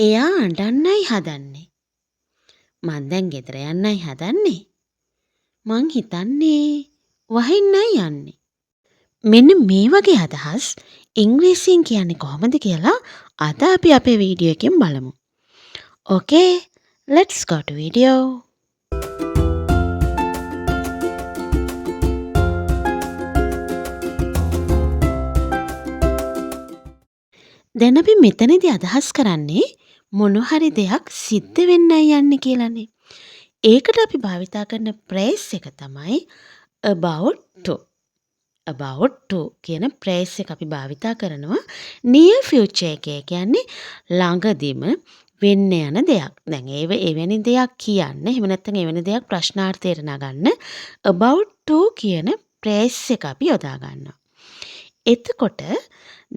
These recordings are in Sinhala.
එයා අඬන්නයි හදන්නේ. මං දැන් ගෙදර යන්නයි හදන්නේ. මං හිතන්නේ වහින්නයි යන්නේ. මෙන්න මේ වගේ අදහස් ඉංග්‍රීසියෙන් කියන්නේ කොහොමද කියලා අද අපි අපේ වීඩියෝ එකෙන් බලමු. Okay, let's go to video. දැන් අපි මෙතනදී අදහස් කරන්නේ මොන හරි දෙයක් සිද්ධ වෙන්නයි යන්නේ කියලානේ. ඒකට අපි භාවිතා කරන phrase එක තමයි about to. about to කියන phrase එක අපි භාවිතා කරනවා near future එකේ. කියන්නේ ළඟදිම වෙන්න යන දෙයක්. දැන් එවැනි දෙයක් කියන්න එහෙම නැත්නම් එවැනි දෙයක් ප්‍රශ්නාර්ථයට නගන්න about to කියන phrase එක අපි යොදා ගන්නවා. එතකොට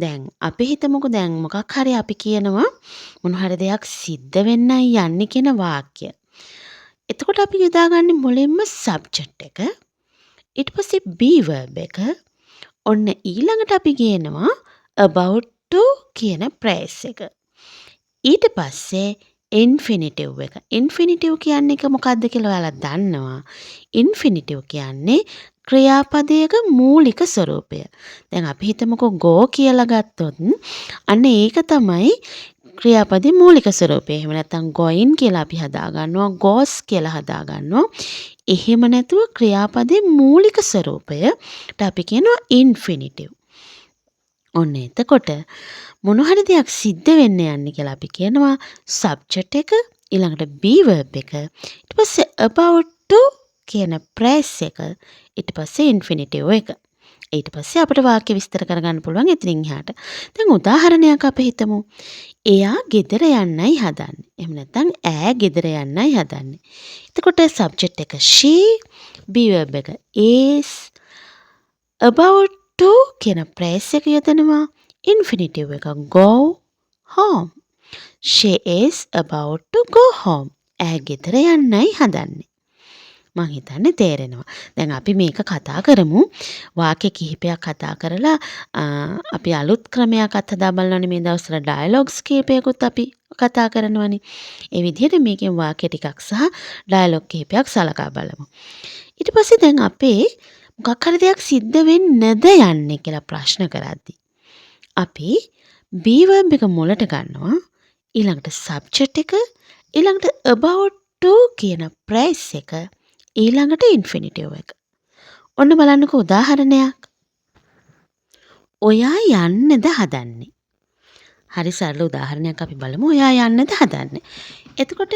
දැන් අපි හිතමුකෝ දැන් මොකක් හරි අපි කියනවා මොන හරි දෙයක් සිද්ධ වෙන්නයි යන්නේ කියන වාක්‍ය. එතකොට අපි යොදාගන්නේ මුලින්ම subject එක. ඊට පස්සේ be verb එක. ඔන්න ඊළඟට අපි ගේනවා about to කියන phrase එක. ඊට පස්සේ infinitive එක. infinitive කියන්නේ මොකක්ද කියලා ඔයාලා දන්නවා. infinitive කියන්නේ ක්‍රියාපදයක මූලික ස්වරූපය. දැන් අපි හිතමුකෝ go කියලා ගත්තොත් අන්න ඒක තමයි ක්‍රියාපදයේ මූලික ස්වරූපය. එහෙම නැත්නම් going කියලා අපි හදා ගන්නවා, goes කියලා හදා ගන්නවා. එහෙම නැතුව ක්‍රියාපදයේ මූලික ස්වරූපයට අපි කියනවා infinitive. ඔන්න එතකොට මොන හරි දෙයක් සිද්ධ වෙන්න යන්නේ කියලා අපි කියනවා subject එක, ඊළඟට be verb එක, ඊට පස්සේ about to කියන phrase එක, ඊට පස්සේ infinitive එක. ඊට පස්සේ අපිට වාක්‍ය විස්තර කරගන්න පුළුවන් එතනින් එහාට. දැන් උදාහරණයක් අපි හිතමු. එයා ගෙදර යන්නයි හදන්නේ. එහෙම නැත්නම් ඈ ගෙදර යන්නයි හදන්නේ. එතකොට subject එක she, be verb එක is, about to කියන phrase එක යොදනවා, infinitive එක go home. She is about to go home. ඈ ගෙදර යන්නයි හදන්නේ. මං හිතන්නේ තේරෙනවා. දැන් අපි මේක කතා කරමු. වාක්‍ය කිහිපයක් කතා කරලා අපි අලුත් ක්‍රමයක් අත්හදා බලනවානේ මේ දවස්වල ඩයලොග්ස් කිහිපයකුත් අපි කතා කරනවානේ. ඒ විදිහට මේකෙන් වාක්‍ය ටිකක් සහ ඩයලොග් කිහිපයක් සලකා බලමු. ඊට පස්සේ දැන් අපේ මොකක් හරි දෙයක් සිද්ධ වෙන්නේද යන්නේ කියලා ප්‍රශ්න කරද්දී අපි be verb එක මුලට ගන්නවා. ඊළඟට subject එක, ඊළඟට about to කියන phrase එක, ඊළඟට infinitive එක. ඔන්න බලන්නකෝ උදාහරණයක්. ඔයා යන්නද හදන්නේ. හරි සරල උදාහරණයක් අපි බලමු. ඔයා යන්නද හදන්නේ. එතකොට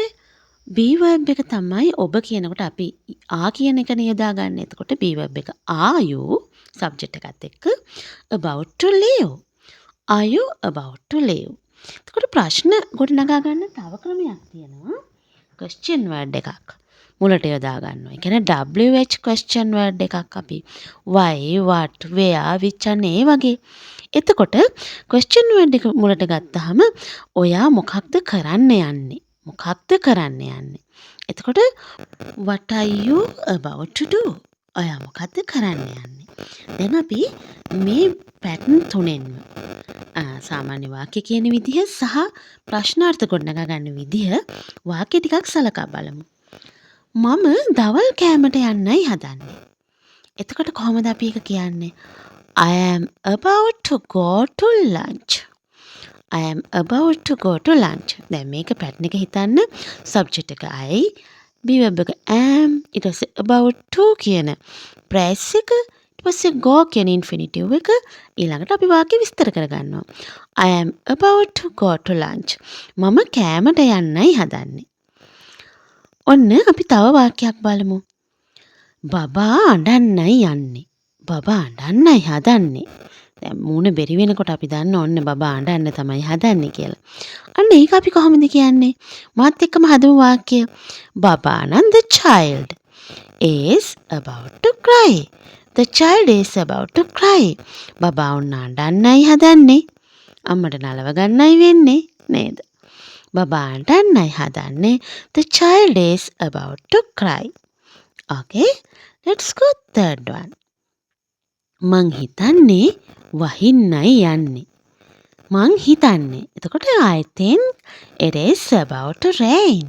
be verb එක තමයි ඔබ කියනකොට අපි ආ කියන එක නියදා ගන්න. එතකොට be verb එක are you subject එකත් එක්ක about to leave. Are you about to leave? එතකොට ප්‍රශ්න ගොඩනගා ගන්න තව ක්‍රමයක් තියෙනවා. question word එකක් මුලට යොදා ගන්නවා. ඒ කියන්නේ WH question word එකක් අපි why, what, where, which අනේ වගේ. එතකොට question word එක මුලට ගත්තාම ඔයා මොකක්ද කරන්න යන්නේ? මොකක්ද කරන්න යන්නේ? එතකොට what are you about to do? ඔයා මොකක්ද කරන්න යන්නේ? දැන් අපි මේ පැටර්න් තුනෙන්ම සාමාන්‍ය වාක්‍ය කියන විදිහ සහ ප්‍රශ්නාර්ථ ගොඩනගා ගන්න විදිහ වාක්‍ය ටිකක් සලකා බලමු. මම දවල් කෑමට යන්නයි හදන්නේ. එතකොට කොහොමද අපි ඒක කියන්නේ? I am about to go to lunch. I am about to go to lunch. දැන් මේක පැටර්න් එක හිතන්න. subject එක I, be verb එක am, ඊට පස්සේ about to කියන phrase එක, ඊට පස්සේ go කියන infinitive එක, ඊළඟට අපි වාක්‍ය විස්තර කරගන්නවා. I am about to go to lunch. මම කෑමට යන්නයි හදන්නේ. ඔන්න අපි තව වාක්‍යයක් බලමු. බබා අඬන්නයි යන්නේ. බබා අඬන්නයි හදන්නේ. දැන් මූණ බෙරි වෙනකොට අපි දන්න ඔන්න බබා අඬන්න තමයි හදන්නේ කියලා. අන්න ඒක අපි කොහොමද කියන්නේ? මාත් එක්කම හදමු වාක්‍යය. බබා නම් the child is about to cry. The child is about to cry. බබා උන්න අඬන්නයි හදන්නේ. අම්මට නලව ගන්නයි වෙන්නේ නේද? බබා අඬන්නයි හදන්නේ. The child is about to cry. Okay, let's go third one. මං හිතන්නේ වහින්නයි යන්නේ. මං හිතන්නේ. එතකොට I think It is about to rain.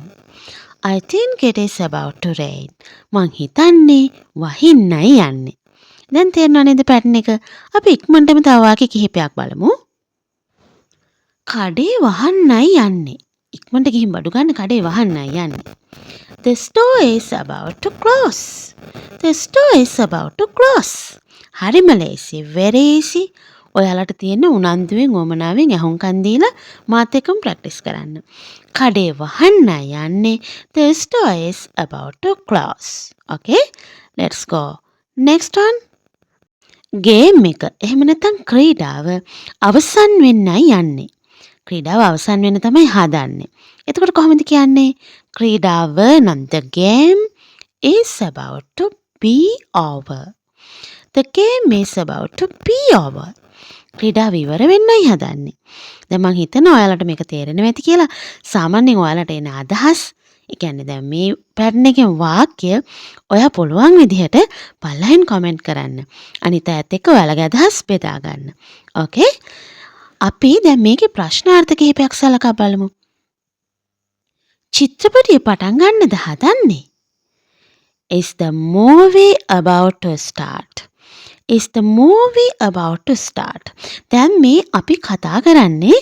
I think it is about to rain. මං හිතන්නේ වහින්නයි යන්නේ. දැන් තේරෙනව නේද පැටර්න් එක? අපි ඉක්මනටම තව වාක්‍ය කිහිපයක් බලමු. කඩේ වහන්නයි යන්නේ. ඉක්මනට ගිහින් බඩු ගන්න කඩේ වහන්නයි යන්නේ. The store is about to close. The store is about to close. හරිම ලේසි. very easy. ඔයාලට තියෙන උනන්දුවෙන් උවමනාවෙන් ඇහුම්කන් දීලා මාත් එක්කම ප්‍රැක්ටිස් කරන්න. කඩේ වහන්නයි යන්නේ. The store is about to close. Okay? Let's go. Next one. Game එක එහෙම නැත්නම් ක්‍රීඩාව අවසන් වෙන්නයි යන්නේ. ක්‍රීඩාව අවසන් වෙන්න තමයි හදන්නේ. එතකොට කොහොමද කියන්නේ? ක්‍රීඩාව නම් the game is about to be over. The game is about to be over. ක්‍රීඩාව ඉවර වෙන්නයි හදන්නේ. දැන් මං හිතනවා ඔයාලට මේක තේරෙනවා ඇති කියලා. සාමාන්‍යයෙන් ඔයාලට එන අදහස්, ඒ කියන්නේ දැන් මේ පැටර්න් එකෙන් වාක්‍ය ඔයා පුළුවන් විදිහට පල්ලෙන් කමෙන්ට් කරන්න. අනිත් අයත් එක්ක ඔයාලගේ අදහස් බෙදා ගන්න. ඕකේ? අපි දැන් මේකේ ප්‍රශ්නාර්ථ කිහිපයක් සලකා බලමු. චිත්‍රපටිය පටන් ගන්නද හදන්නේ? Is the movie about to start? Is the movie about to start? දැන් මේ අපි කතා කරන්නේ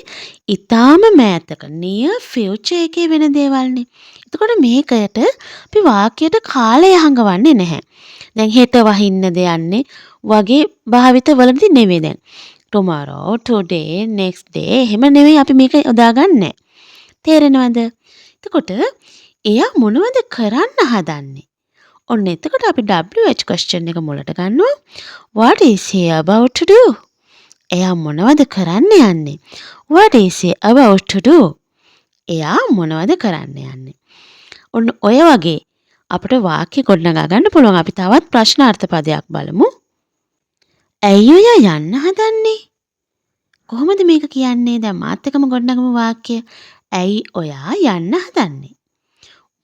ඊටාම මෑතක near future එකේ වෙන දේවල්නේ. එතකොට මේකට අපි වාක්‍යයට කාලය හංගවන්නේ නැහැ. දැන් හෙට වහින්නද යන්නේ වගේ භාවිත වලදී නෙවෙයි දැන්. tomorrow, today, next day එහෙම නෙවෙයි අපි මේක යොදාගන්නේ. තේරෙනවද? එතකොට එයා මොනවද කරන්න හදන්නේ? ඔන්න එතකොට අපි WH question එක මුලට ගන්නවා. What is he about to do? එයා මොනවද කරන්න යන්නේ? What is he about to do? එයා මොනවද කරන්න යන්නේ? ඔන්න ඔය වගේ අපිට වාක්‍ය ගොඩනගා ගන්න පුළුවන්. අපි තවත් ප්‍රශ්නාර්ථ පදයක් බලමු. ඇයි ඔයා යන්න හදන්නේ? කොහොමද මේක කියන්නේ? දැන් මාත් එක්කම ගොඩනගමු වාක්‍ය. ඇයි ඔයා යන්න හදන්නේ?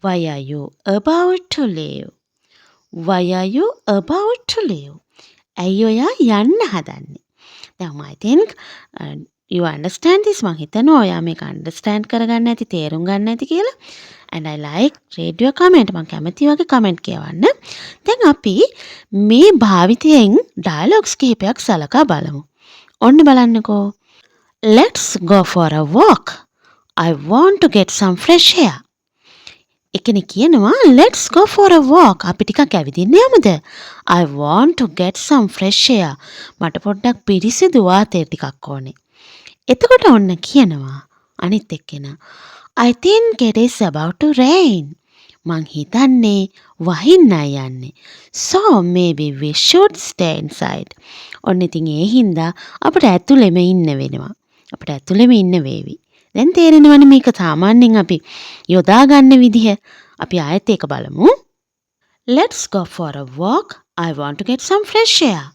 Why are you about to leave? Why are you about to leave? ඇයි ඔයා යන්න හදන්නේ? දැන් I think you understand this. මං හිතනවා ඔයා මේක understand කරගන්න ඇති, තේරුම් ගන්න ඇති කියලා. And I like read your comment. මං කැමති වගේ comment කියවන්න. දැන් අපි මේ භාවිතයෙන් dialogues කිහිපයක් සලකා බලමු. ඔන්න බලන්නකෝ. Let's go for a walk. I want to get some fresh air. එකෙනෙ කියනවා let's go for a walk. අපි ටිකක් ඇවිදින්න යමුද? I want to get some fresh air. මට පොඩ්ඩක් පිරිසිදු වාතය ටිකක් ඕනේ. එතකොට ඔන්න කියනවා අනිත් එක්කෙනා I think it is about to rain. මං හිතන්නේ වහින්නයි යන්නේ. So maybe we should stay inside. ඔන්න ඉතින් ඒ හින්දා අපිට ඇතුළෙම ඉන්න වෙනවා. අපිට ඇතුළෙම ඉන්න වේවි. දැන් තේරෙනවනේ මේක සාමාන්‍යයෙන් අපි යොදා ගන්න විදිහ. අපි ආයෙත් ඒක බලමු. Let's go for a walk. I want to get some fresh air.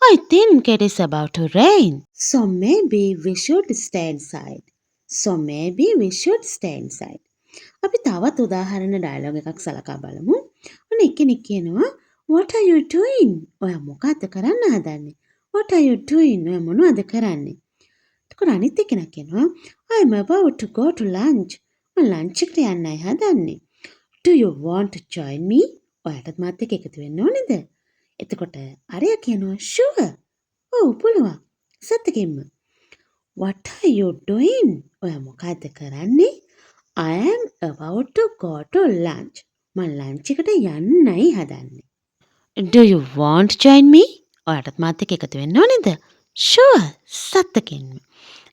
I think it is about to rain. So maybe we should stay inside. So maybe we should stay inside. අපි තවත් උදාහරණ ඩයලොග් එකක් සලකා බලමු. ඔන්න එක්කෙනෙක් කියනවා What are you doing? ඔයා මොකක්ද කරන්න හදන්නේ? What are you doing? ඔයා මොනවද කරන්නේ? එතකොට අනිත් එක්කෙනා කියනවා I am about to go to lunch. මම ලන්ච් එකට යන්නයි හදන්නේ. Do you want to join me? ඔයාටත් මාත් එක්ක එකතු වෙන්න ඕනේද? එතකොට අරයා කියනවා sure. ඔව් පුළුවන්. සත්‍යකින්ම. What are you doing? ඔයා මොකද්ද කරන්නේ? I am about to go to lunch. මම ලන්ච් එකට යන්නයි හදන්නේ. Do you want to join me? ඔයාටත් මාත් එක්ක එකතු වෙන්න ඕනේද? sure. සත්‍යකින්ම.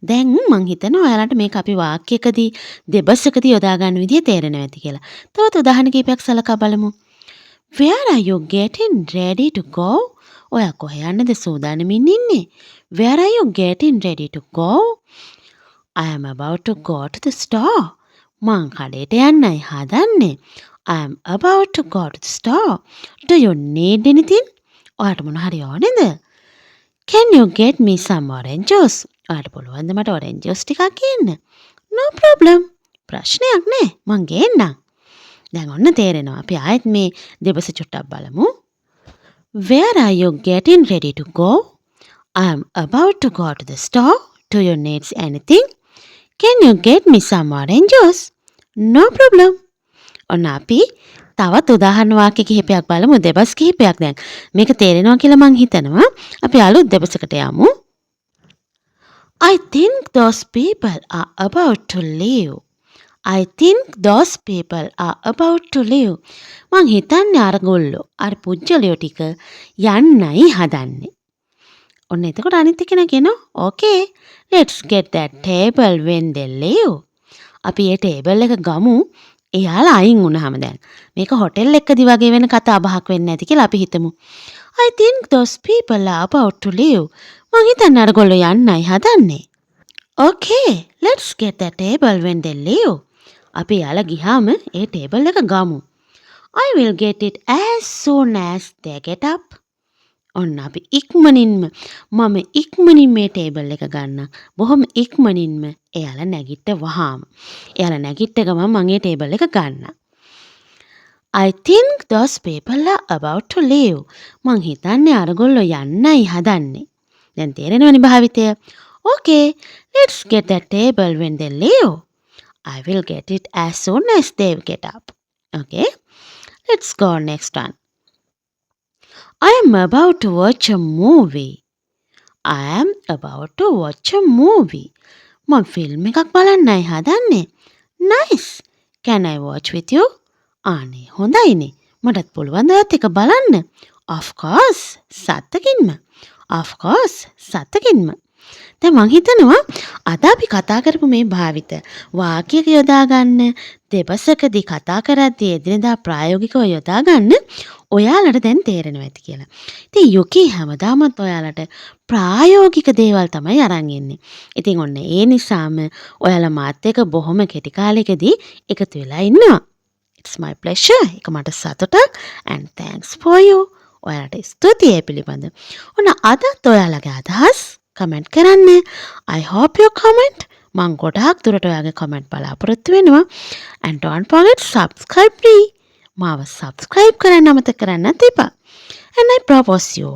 දැන් මං හිතනවා ඔයාලට මේක අපි වාක්‍යයකදී දෙබසකදී යොදා ගන්න විදිය තේරෙනවා ඇති කියලා. තවත් උදාහරණ කිහිපයක් සලකා බලමු. Where are you getting ready to go? ඔයා කොහේ යන්නද සූදානමින් ඉන්නේ? Where are you getting ready to go? I am about to go to the store. මං කඩේට යන්නයි හදන්නේ. I am about to go to the store. Do you need anything? ඔයාට මොන හරි ඕනේද? Can you get me some orange juice? ඔයාට පුළුවන්ද මට orange juice ටිකක් ගන්න? No problem. ප්‍රශ්නයක් නෑ. මං ගේන්නම්. දැන් ඔන්න තේරෙනවා. අපි ආයෙත් මේ දෙබස චුට්ටක් බලමු. Where are you getting ready to go? I am about to go to the store. Do you need anything? Can you get me some orange juice? No problem. ඔන්න අපි තවත් උදාහරණ වාක්‍ය කිහිපයක් බලමු. දෙබස් කිහිපයක් දැන්. මේක තේරෙනවා කියලා මං හිතනවා. අපි අලුත් දෙබසකට යමු. I think those people are about to leave. I think those people are about to leave. මං හිතන්නේ අර ගොල්ලෝ අර පුජ්‍යලයෝ ටික යන්නයි හදන්නේ. ඔන්න එතකොට අනිත් කෙනා කියනවා okay, let's get that table when they leave. අපි ඒ ටේබල් එක ගමු එයාලා අයින් වුණාම දැන්. මේක හොටෙල් එකකදී වගේ වෙන කතා බහක් වෙන්නේ නැති කියලා අපි හිතමු. I think those people are about to leave. මං හිතන්නේ අර ගොල්ලෝ යන්නයි හදන්නේ. Okay, let's get that table when they leave. අපි යාලා ගියාම ඒ ටේබල් එක ගමු. I will get it as soon as they get up. ඔන්න අපි ඉක්මනින්ම මම ඉක්මනින් මේ ටේබල් එක ගන්නම්. බොහොම ඉක්මනින්ම එයාලා නැගිට වහාම. එයාලා නැගිට ගමන් මම ඒ ටේබල් එක ගන්නම්. I think those people are about to leave. මං හිතන්නේ අරගොල්ලෝ යන්නයි හදන්නේ. දැන් තේරෙනවනේ භාවිතය. Okay, let's get that table when they leave. I will get it as soon as they get up. Okay, let's go next one. I am about to watch a movie. I am about to watch a movie. මම ෆිල්ම් එකක් බලන්නයි හදන්නේ. Nice. Can I watch with you? ආනේ හොඳයිනේ. මටත් පුළුවන් ද ඔයත් එක බලන්න. Of course. සත්තකින්ම. Of course. සත්තකින්ම. දැන් මං හිතනවා අද අපි කතා කරපු මේ භාවිත වාක්‍යයක යොදා ගන්න දෙබසකදී කතා කරද්දී එදිනෙදා ප්‍රායෝගිකව යොදා ගන්න ඔයාලට දැන් තේරෙනවා ඇති කියලා. ඉතින් යුකි හැමදාමත් ඔයාලට ප්‍රායෝගික දේවල් තමයි අරන් එන්නේ. ඉතින් ඔන්න ඒ නිසාම ඔයාලා මාත් එක්ක බොහොම කෙටි කාලෙකදී එකතු වෙලා ඉන්නවා. It's my pleasure. ඒක මට සතුටක් and thanks for you. ඔයාලට ස්තුතියි ඒ පිළිබඳ. ඔන්න අදත් ඔයාලගේ අදහස් කමෙන්ට් කරන්න. I hope you comment. මං ගොඩාක් දුරට ඔයාගේ කමෙන්ට් බලාපොරොත්තු වෙනවා. And don't forget subscribe me. මාව subscribe කරන්න අමතක කරන්නත් එපා. And I propose you.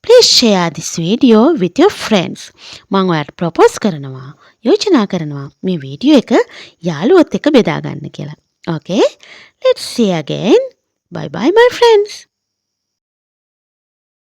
Please share this video with your friends. මං ඔයාලට propose කරනවා, යෝජනා කරනවා මේ වීඩියෝ එක යාළුවොත් එක්ක බෙදා ගන්න කියලා. Okay? Let's see again. Bye bye my friends.